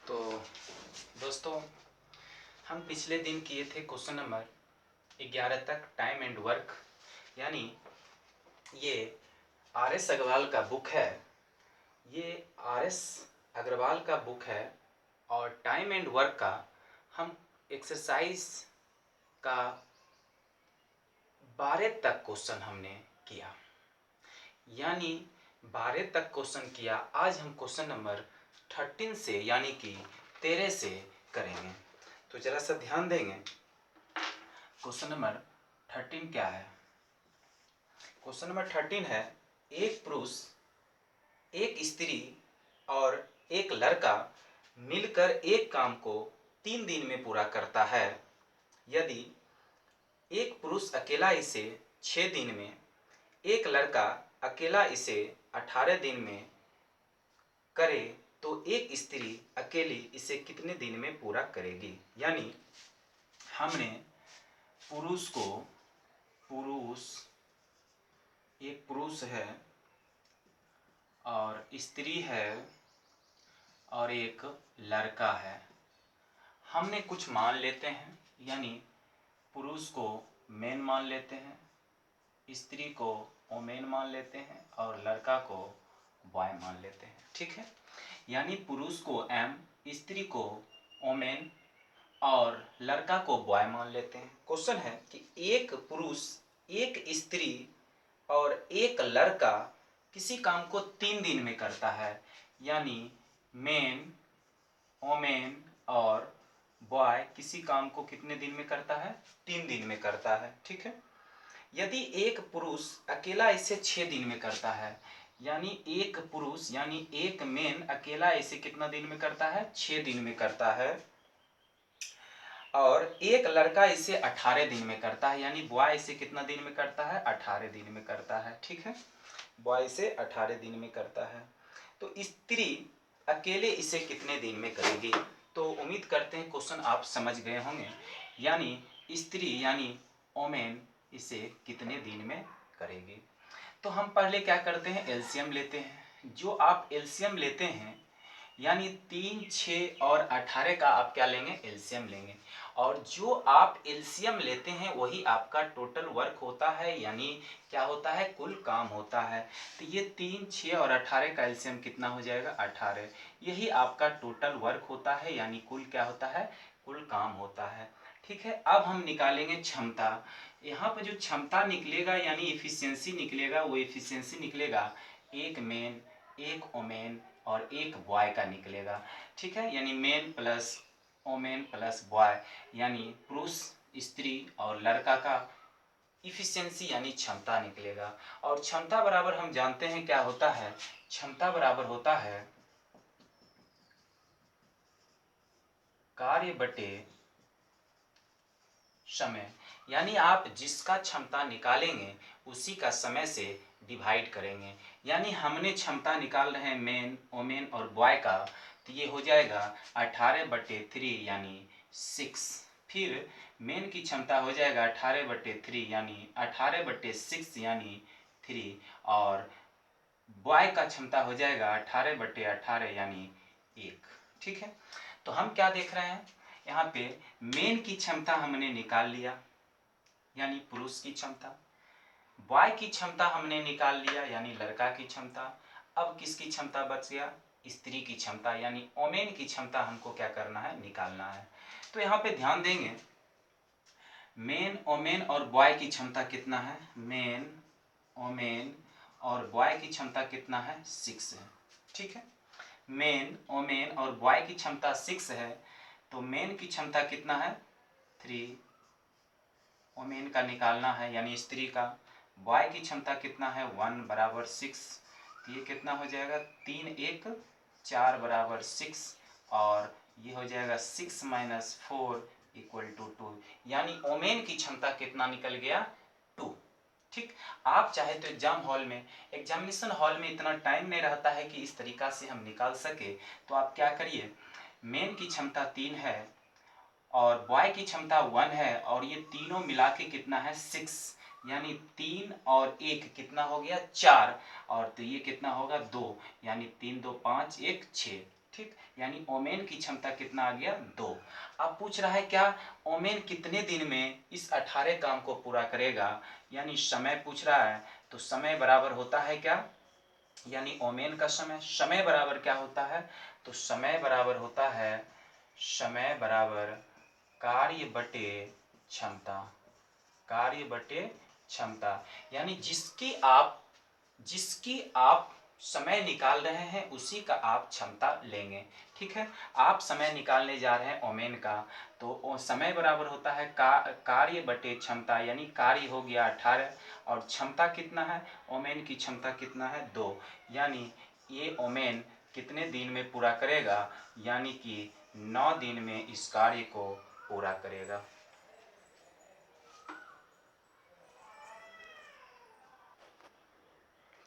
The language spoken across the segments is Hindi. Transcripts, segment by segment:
तो दोस्तों, हम पिछले दिन किए थे क्वेश्चन नंबर 11 तक टाइम एंड वर्क, यानी ये आर एस अग्रवाल का बुक है। ये आर एस अग्रवाल का बुक है और टाइम एंड वर्क का हम एक्सरसाइज का 12 तक क्वेश्चन हमने किया, यानी 12 तक क्वेश्चन किया। आज हम क्वेश्चन नंबर 13 से यानी कि 13 से करेंगे। तो जरा सा ध्यान देंगे। क्वेश्चन नंबर 13 क्या है? क्वेश्चन नंबर 13 है, एक पुरुष, एक स्त्री और एक लड़का मिलकर एक काम को 3 दिन में पूरा करता है। यदि एक पुरुष अकेला इसे 6 दिन में, एक लड़का अकेला इसे 18 दिन में करे, तो एक स्त्री अकेली इसे कितने दिन में पूरा करेगी? यानी हमने एक पुरुष है और स्त्री है और एक लड़का है। हमने कुछ मान लेते हैं, यानी पुरुष को मेन मान लेते हैं, स्त्री को ओमेन मान लेते हैं और लड़का को बॉय मान लेते हैं। ठीक है, यानी पुरुष को एम, स्त्री को ओमेन और लड़का को बॉय मान लेते हैं। क्वेश्चन है कि एक पुरुष, एक स्त्री और एक लड़का किसी काम को 3 दिन में करता है, यानी मेन, ओमेन और बॉय किसी काम को कितने दिन में करता है? 3 दिन में करता है। ठीक है, यदि एक पुरुष अकेला इसे 6 दिन में करता है, यानी एक पुरुष यानी एक मेन अकेला इसे कितना दिन में करता है? 6 दिन में करता है, और एक लड़का इसे 18 दिन में करता है, यानी बॉय इसे कितना दिन में करता है? 18 दिन में करता है। ठीक है, बॉय इसे 18 दिन में करता है। तो स्त्री अकेले इसे कितने दिन में करेगी? तो उम्मीद करते हैं क्वेश्चन आप समझ गए होंगे। यानी स्त्री यानी ओमेन इसे कितने दिन में करेगी? तो हम पहले क्या करते हैं? एलसीएम लेते हैं। जो आप एलसीएम लेते हैं, यानी 3, 6 और 18 का आप क्या लेंगे? एलसीएम लेंगे। और जो आप एलसीएम लेते हैं वही आपका टोटल वर्क होता है, यानी क्या होता है? कुल काम होता है। तो ये 3, 6 और 18 का एलसीएम कितना हो जाएगा? 18। यही आपका टोटल वर्क होता है, यानी कुल क्या होता है? कुल काम होता है। ठीक है, अब हम निकालेंगे क्षमता। यहाँ पर जो क्षमता निकलेगा यानी इफिशियंसी निकलेगा, वो इफिशियंसी निकलेगा एक मेन, एक ओमेन और एक बॉय का निकलेगा। ठीक है, यानी men plus women plus boy, यानी पुरुष, स्त्री और लड़का का इफिशियंसी यानी क्षमता निकलेगा। और क्षमता बराबर हम जानते हैं क्या होता है? क्षमता बराबर होता है कार्य बटे समय, यानी आप जिसका क्षमता निकालेंगे उसी का समय से डिवाइड करेंगे। यानी हमने क्षमता निकाल रहे हैं मेन, ओमेन और बॉय का, तो ये हो जाएगा 18/3 यानी 6। फिर मेन की क्षमता हो जाएगा 18/3 यानी 18/6 यानी 3, और बॉय का क्षमता हो जाएगा 18/18 यानी 1। ठीक है, तो हम क्या देख रहे हैं यहाँ पे? मेन की क्षमता हमने निकाल लिया, यानी पुरुष की क्षमता। बॉय की क्षमता हमने निकाल लिया, यानी लड़का की क्षमता। अब किसकी क्षमता बच गया? स्त्री की क्षमता, यानी ओमेन की क्षमता हमको क्या करना है? निकालना है। तो यहाँ पे ध्यान देंगे, मेन, ओमेन और बॉय की क्षमता कितना है? मेन, ओमेन और बॉय की क्षमता कितना है? 6 है। ठीक है, मेन, ओमेन और बॉय की क्षमता 6 है, तो मेन की क्षमता कितना है? 3, ओमेन का निकालना है यानी स्त्री का। बॉय की क्षमता कितना है? 1 बराबर 6, तो ये कितना हो जाएगा? 3, 1, 4 बराबर 6, और ये हो जाएगा 6 - 4 = 2, यानी ओमेन की क्षमता कितना निकल गया? 2। ठीक, आप चाहे तो एग्जामिनेशन हॉल में इतना टाइम नहीं रहता है कि इस तरीका से हम निकाल सके, तो आप क्या करिए, मेन की क्षमता 3 है और बॉय की क्षमता 1 है, और ये तीनों मिला के कितना है? 6, यानी 3 और 1 कितना हो गया? 4, और तो ये कितना होगा? 2, यानी 3, 2, 5, 1, 6। ठीक, यानी ओमेन की क्षमता कितना आ गया 2। अब पूछ रहा है क्या ओमेन कितने दिन में इस 18 काम को पूरा करेगा, यानी समय पूछ रहा है। तो समय बराबर होता है क्या, यानी ओमेन का समय बराबर क्या होता है, तो समय बराबर होता है समय बराबर कार्य बटे क्षमता, कार्य बटे क्षमता। यानी जिसकी आप समय निकाल रहे हैं उसी का आप क्षमता लेंगे। ठीक है, आप समय निकालने जा रहे हैं ओमेन का, तो समय बराबर होता है कार्य बटे क्षमता, यानी कार्य हो गया 18 और क्षमता कितना है, ओमेन की क्षमता कितना है 2। यानी ये ओमेन कितने दिन में पूरा करेगा, यानी कि 9 दिन में इस कार्य को पूरा करेगा।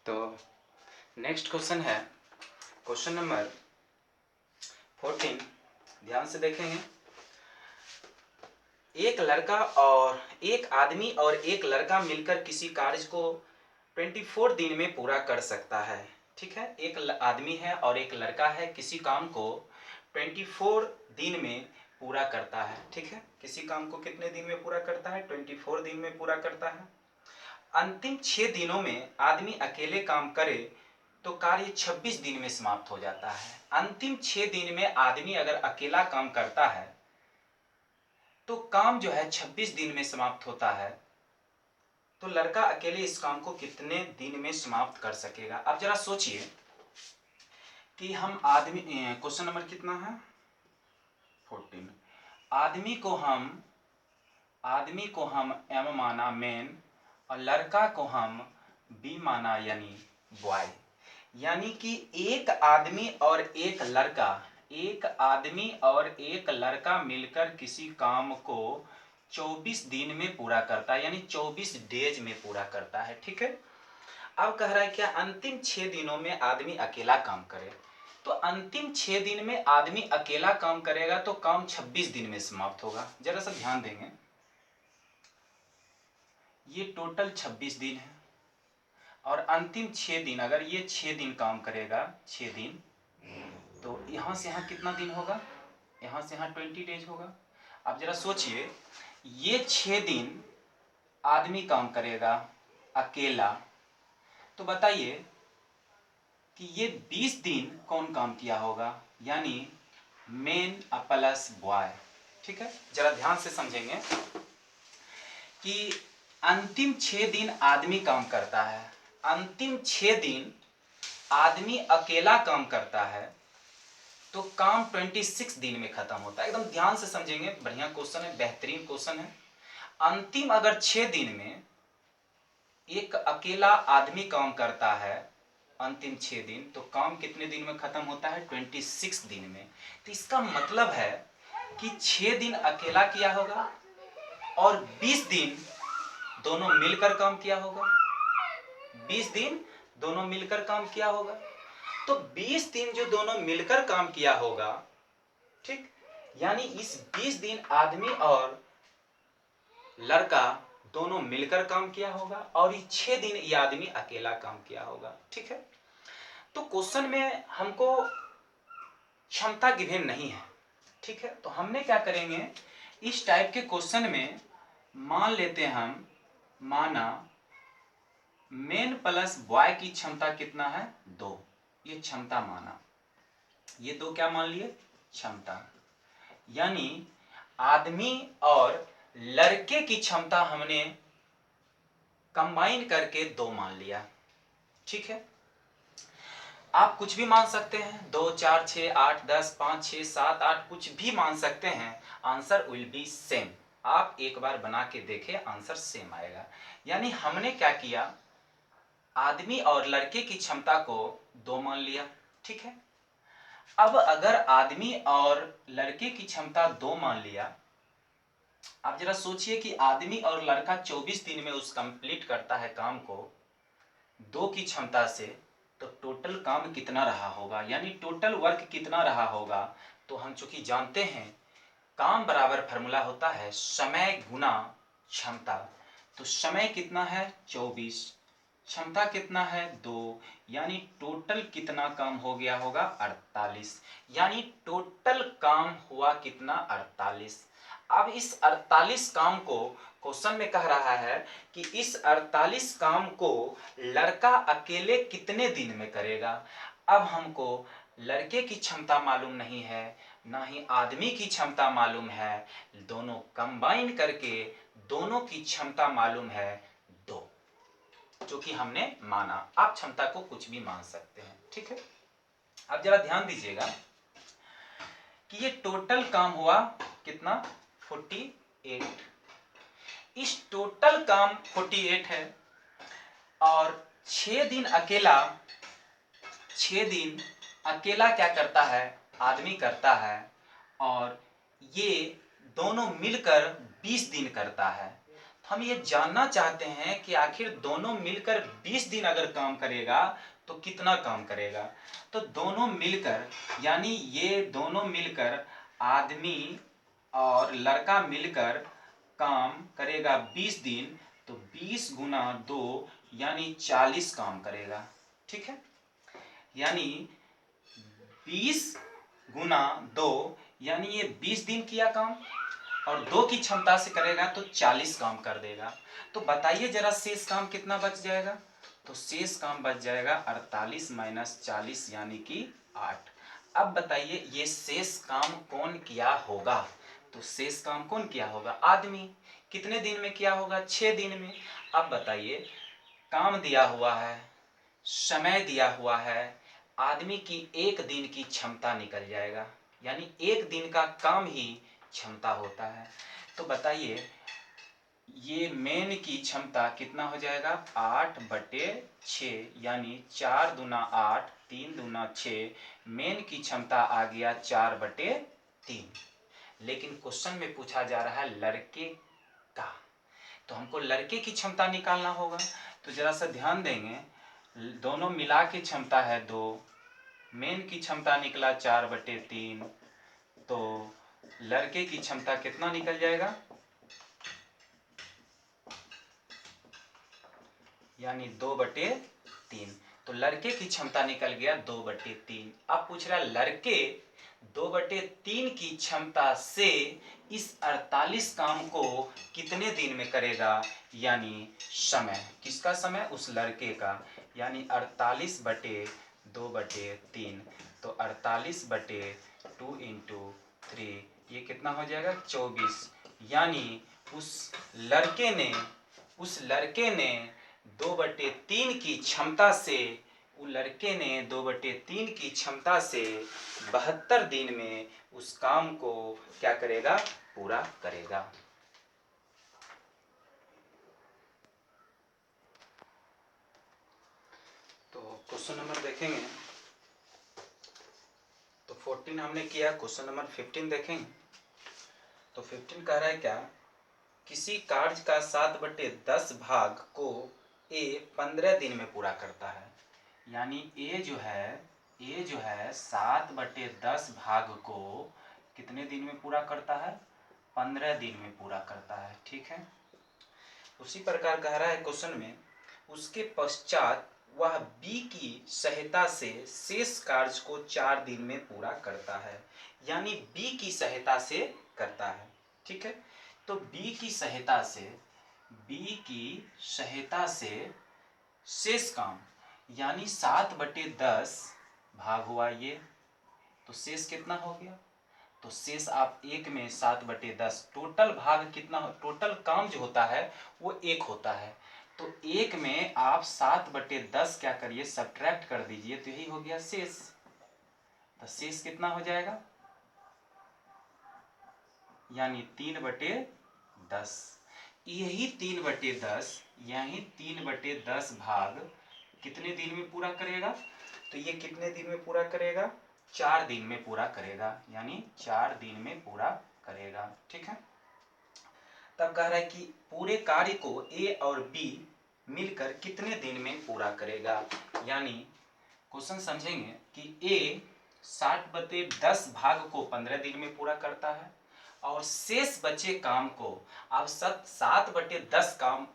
तो नेक्स्ट क्वेश्चन है क्वेश्चन नंबर 14, ध्यान से देखेंगे। एक आदमी और एक लड़का मिलकर किसी कार्य को 24 दिन में पूरा कर सकता है। ठीक है, एक आदमी है और एक लड़का है, किसी काम को 24 दिन में पूरा करता है। ठीक है, किसी काम को कितने दिन में पूरा करता है, 24 दिन में पूरा करता है। अंतिम 6 दिनों में आदमी अकेले काम करे तो कार्य 26 दिन में समाप्त हो जाता है। अंतिम 6 दिन में आदमी अगर अकेला काम करता है तो काम जो है 26 दिन में समाप्त होता है। तो लड़का अकेले इस काम को कितने दिन में समाप्त कर सकेगा। अब जरा सोचिए कि हम आदमी, क्वेश्चन नंबर कितना है 14, आदमी को हम एम माना मेन और लड़का को हम बी माना यानी बॉय। यानी कि एक आदमी और एक लड़का मिलकर किसी काम को 24 दिन में पूरा करता है, यानी 24 डेज में पूरा करता है। ठीक है, अब कह रहा है क्या अंतिम 6 दिनों में आदमी अकेला काम करे, तो अंतिम 6 दिन में आदमी अकेला काम करेगा तो काम 26 दिन में समाप्त होगा। जरा सा ध्यान देंगे, ये टोटल 26 दिन है और अंतिम 6 दिन, अगर ये 6 दिन काम करेगा 6 दिन, तो यहाँ से यहाँ कितना दिन होगा, यहाँ से यहाँ 20 डेज होगा। अब जरा सोचिए, ये 6 दिन आदमी काम करेगा अकेला, तो बताइए कि ये 20 दिन कौन काम किया होगा, यानी मेन प्लस बॉय। ठीक है, जरा ध्यान से समझेंगे कि अंतिम 6 दिन आदमी काम करता है, अंतिम 6 दिन आदमी अकेला काम करता है, तो काम 26 दिन में खत्म होता है। एकदम ध्यान से समझेंगे, बढ़िया क्वेश्चन है, बेहतरीन क्वेश्चन है। अंतिम अगर 6 दिन में एक अकेला आदमी काम करता है, अंतिम 6 दिन, तो काम कितने दिन में खत्म होता है, 26 दिन में। तो इसका मतलब है कि 6 दिन अकेला किया होगा और 20 दिन दोनों मिलकर काम किया होगा, 20 दिन दोनों मिलकर काम किया होगा। तो 20 दिन जो दोनों मिलकर काम किया होगा, ठीक, यानी इस 20 दिन आदमी और लड़का दोनों मिलकर काम किया होगा और ये 6 दिन ये आदमी अकेला काम किया होगा। ठीक है, तो क्वेश्चन में हमको क्षमता गिवन नहीं है। ठीक है, तो हमने क्या करेंगे, इस टाइप के क्वेश्चन में मान लेते हैं हम, माना मेन प्लस बॉय की क्षमता कितना है 2, ये क्षमता माना, ये 2 क्या मान लिए, क्षमता। यानी आदमी और लड़के की क्षमता हमने कंबाइन करके 2 मान लिया। ठीक है, आप कुछ भी मान सकते हैं, 2 4 6 8 10 5 6 7 8 कुछ भी मान सकते हैं, आंसर विल बी सेम। आप एक बार बना के देखें, आंसर सेम आएगा। यानी हमने क्या किया, आदमी और लड़के की क्षमता को 2 मान लिया। ठीक है, अब अगर आदमी और लड़के की क्षमता 2 मान लिया, आप जरा सोचिए कि आदमी और लड़का 24 दिन में उस कंप्लीट करता है काम को 2 की क्षमता से, तो टोटल काम कितना रहा होगा, यानी टोटल वर्क कितना रहा होगा। तो हम चूंकि जानते हैं काम बराबर फॉर्मूला होता है समय गुना क्षमता, तो समय कितना है 24 क्षमता कितना है 2, यानी टोटल कितना काम हो गया होगा 48, यानी टोटल काम हुआ कितना 48। अब इस 48 काम को क्वेश्चन में कह रहा है कि इस 48 काम को लड़का अकेले कितने दिन में करेगा। अब हमको लड़के की क्षमता मालूम नहीं है, ना ही आदमी की क्षमता मालूम है, दोनों कंबाइन करके दोनों की क्षमता मालूम है 2, जो कि हमने माना। आप क्षमता को कुछ भी मान सकते हैं, ठीक है। अब जरा ध्यान दीजिएगा कि ये टोटल काम हुआ कितना 48। इस टोटल काम 48 है और 6 दिन अकेला, 6 दिन अकेला क्या करता है, आदमी करता है, और ये दोनों मिलकर 20 दिन करता है। हम ये जानना चाहते हैं कि आखिर दोनों मिलकर 20 दिन अगर काम करेगा तो कितना काम करेगा। तो दोनों मिलकर, यानी ये दोनों मिलकर, आदमी और लड़का मिलकर काम करेगा 20 दिन, तो 20 गुना 2 यानी 40 काम करेगा, ठीक है। यानी 20 गुना 2 यानी ये 20 दिन किया काम, और 2 की क्षमता से करेगा तो 40 काम कर देगा। तो बताइए जरा शेष काम कितना बच जाएगा। तो शेष काम बच जाएगा 48 माइनस 40 यानी कि 8। अब बताइए ये शेष काम कौन किया होगा। तो शेष काम कौन किया होगा, आदमी। कितने दिन में किया होगा, 6 दिन में। अब बताइए काम दिया हुआ है, समय दिया हुआ है, आदमी की 1 दिन की क्षमता निकल जाएगा, यानी 1 दिन का काम ही क्षमता होता है। तो बताइए ये मेन की क्षमता कितना हो जाएगा 8/6, यानी 4 दूना 8, 3 दूना 6, मेन की क्षमता आ गया 4/3। लेकिन क्वेश्चन में पूछा जा रहा है लड़के का, तो हमको लड़के की क्षमता निकालना होगा। तो जरा सा ध्यान देंगे, दोनों मिला के क्षमता है 2, मेन की क्षमता निकला 4/3, तो लड़के की क्षमता कितना निकल जाएगा, यानी 2/3। तो लड़के की क्षमता निकल गया 2/3। अब पूछ रहा है लड़के 2/3 की क्षमता से इस 48 काम को कितने दिन में करेगा, यानी समय, किसका समय, उस लड़के का, यानी 48/2/3। तो 48/2 इंटू 3 ये कितना हो जाएगा 24, यानी उस लड़के ने 2/3 की क्षमता से, उस लड़के ने 2/3 की क्षमता से 72 दिन में उस काम को क्या करेगा, पूरा करेगा। तो क्वेश्चन नंबर देखेंगे, तो 14 हमने किया, क्वेश्चन नंबर 15 देखेंगे। तो 15 कह रहा है क्या, किसी कार्य का 7/10 भाग को ए 15 दिन में पूरा करता है। यानी ए जो है 7/10 भाग को कितने दिन में पूरा करता है, 15 दिन में पूरा करता है, ठीक है। उसी प्रकार कह रहा है क्वेश्चन में, उसके पश्चात वह बी की सहायता से शेष कार्य को 4 दिन में पूरा करता है। यानी बी की सहायता से करता है, ठीक है। तो बी की सहायता से शेष काम, यानी 7/10 भाग हुआ ये, तो शेष कितना हो गया, तो शेष आप 1 में 7/10, टोटल भाग कितना, टोटल काम जो होता है वो 1 होता है, तो 1 में आप 7/10 क्या करिए, सब्ट्रैक्ट कर दीजिए, तो यही हो गया शेष। तो शेष कितना हो जाएगा, यानी 3/10। यही 3/10 भाग कितने दिन में पूरा करेगा, तो ये कितने दिन में पूरा करेगा, 4 दिन में पूरा करेगा, यानी 4 दिन में पूरा करेगा, ठीक है। तब कह रहा है कि पूरे कार्य को ए और बी मिलकर कितने दिन में पूरा करेगा। यानी क्वेश्चन समझेंगे कि ए 60/10 भाग को 15 दिन में पूरा करता है, और शेष बचे काम को, अब 7/10 काम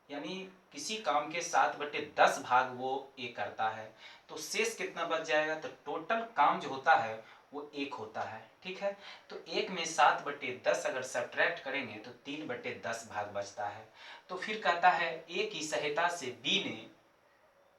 यानी किसी काम के 7/10 भाग वो ए करता है, तो शेष कितना बच जाएगा? तो टोटल काम जो होता है वो 1 होता है। ठीक है, तो 1 में 7/10 अगर सब्ट्रैक्ट करेंगे तो 3/10 भाग बचता है। तो फिर कहता है ए की सहायता से बी ने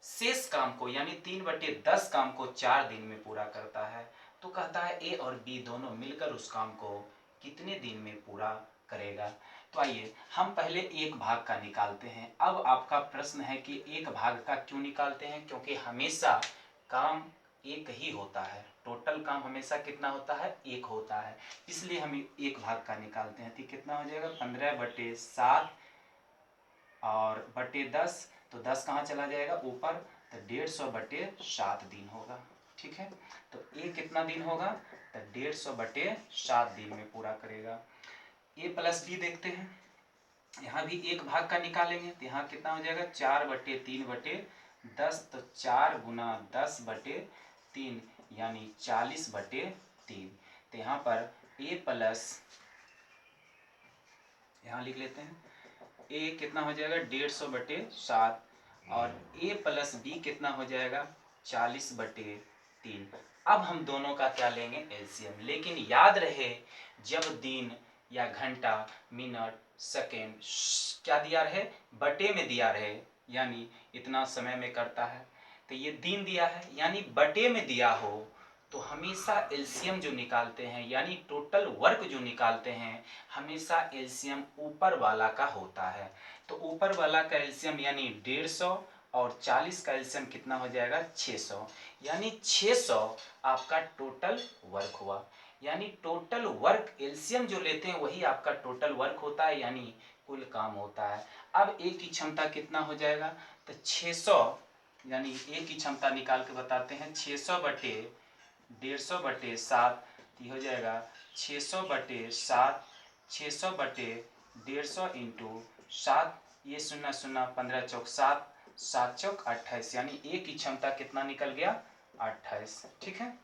शेष काम को यानी 3/10 काम को 4 दिन में पूरा करता है। तो कहता है ए और बी दोनों मिलकर उस काम को कितने दिन में पूरा करेगा। तो आइए हम पहले एक भाग का निकालते हैं। अब आपका प्रश्न है कि एक भाग का क्यों निकालते हैं? क्योंकि हमेशा काम एक ही होता है, टोटल काम हमेशा कितना होता है? 1 होता है, इसलिए हम एक भाग का निकालते हैं। तो कितना हो जाएगा? 15/7 और बटे 10, तो 10 कहाँ चला जाएगा? ऊपर, तो 150/7 दिन होगा। ठीक है, तो ए कितना दिन होगा? तो 150/7 दिन में पूरा करेगा। ए प्लस बी देखते हैं, यहाँ भी एक भाग का निकालेंगे तो यहाँ कितना हो जाएगा? 4/3/10, तो 4 गुना 10/3 यानी 40/3। तो यहाँ पर ए प्लस, यहाँ लिख लेते हैं, ए कितना हो जाएगा? 150/7 और ए प्लस बी कितना हो जाएगा? 40/3। अब हम दोनों का क्या लेंगे? एलसीएम। लेकिन याद रहे जब दिन या घंटा, मिनट, सेकेंड क्या दिया रहे? बटे में दिया रहे, यानी इतना समय में करता है, तो ये दिन दिया है यानी बटे में दिया हो तो हमेशा एलसीएम जो निकालते हैं यानी टोटल वर्क जो निकालते हैं हमेशा एलसीएम ऊपर वाला का होता है। तो ऊपर वाला का एलसीएम यानी 150 और 40 का एलसीएम कितना हो जाएगा? 600, यानी 600 आपका टोटल वर्क हुआ। यानी टोटल वर्क एलसीएम जो लेते हैं वही आपका टोटल वर्क होता है, यानी कुल काम होता है। अब ए की क्षमता कितना हो जाएगा? तो 600, यानी ए की क्षमता निकाल के बताते हैं। 600/150/7 हो जाएगा 600/7, 600/150 इंटू 7, ये 0 0 15 चौक 7, 7 चौक 28, यानी ए की क्षमता कितना निकल गया? 28। ठीक है,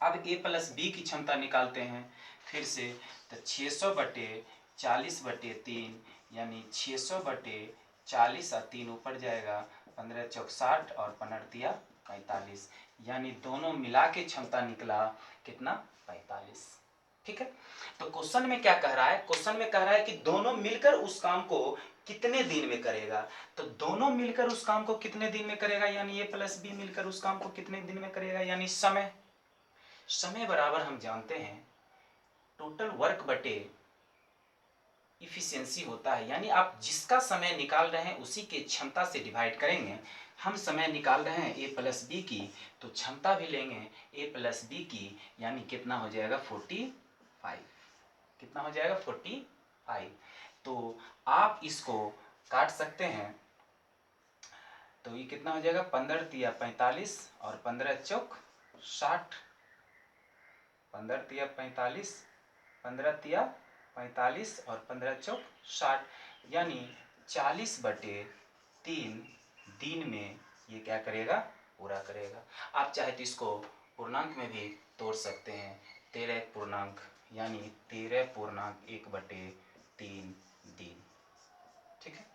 अब ए प्लस बी की क्षमता निकालते हैं फिर से। तो 600/40/3 यानी 600/40 और 3 ऊपर जाएगा, 15 चौक 60 और 15 45, यानी दोनों मिला के क्षमता निकला कितना? 45। ठीक है, तो क्वेश्चन में क्या कह रहा है? क्वेश्चन में कह रहा है कि दोनों मिलकर उस काम को कितने दिन में करेगा। तो दोनों मिलकर उस काम को कितने दिन में करेगा, यानी ए प्लस बी मिलकर उस काम को कितने दिन में करेगा, यानी समय। समय बराबर हम जानते हैं टोटल वर्क बटे इफिशियंसी होता है, यानी आप जिसका समय निकाल रहे हैं उसी के क्षमता से डिवाइड करेंगे। हम समय निकाल रहे हैं ए प्लस बी की, तो क्षमता भी लेंगे ए प्लस बी की, यानी कितना हो जाएगा? 45। कितना हो जाएगा? 45। तो आप इसको काट सकते हैं, तो ये कितना हो जाएगा? 15 तिया 45 और 15 चौक 60, 15 तिया 45, 15 तिया 45 और 15 चौक 60, यानी 40/3 दिन में ये क्या करेगा? पूरा करेगा। आप चाहे तो इसको पूर्णांक में भी तोड़ सकते हैं, 13 पूर्णांक यानी 13.1/3 दिन। ठीक है।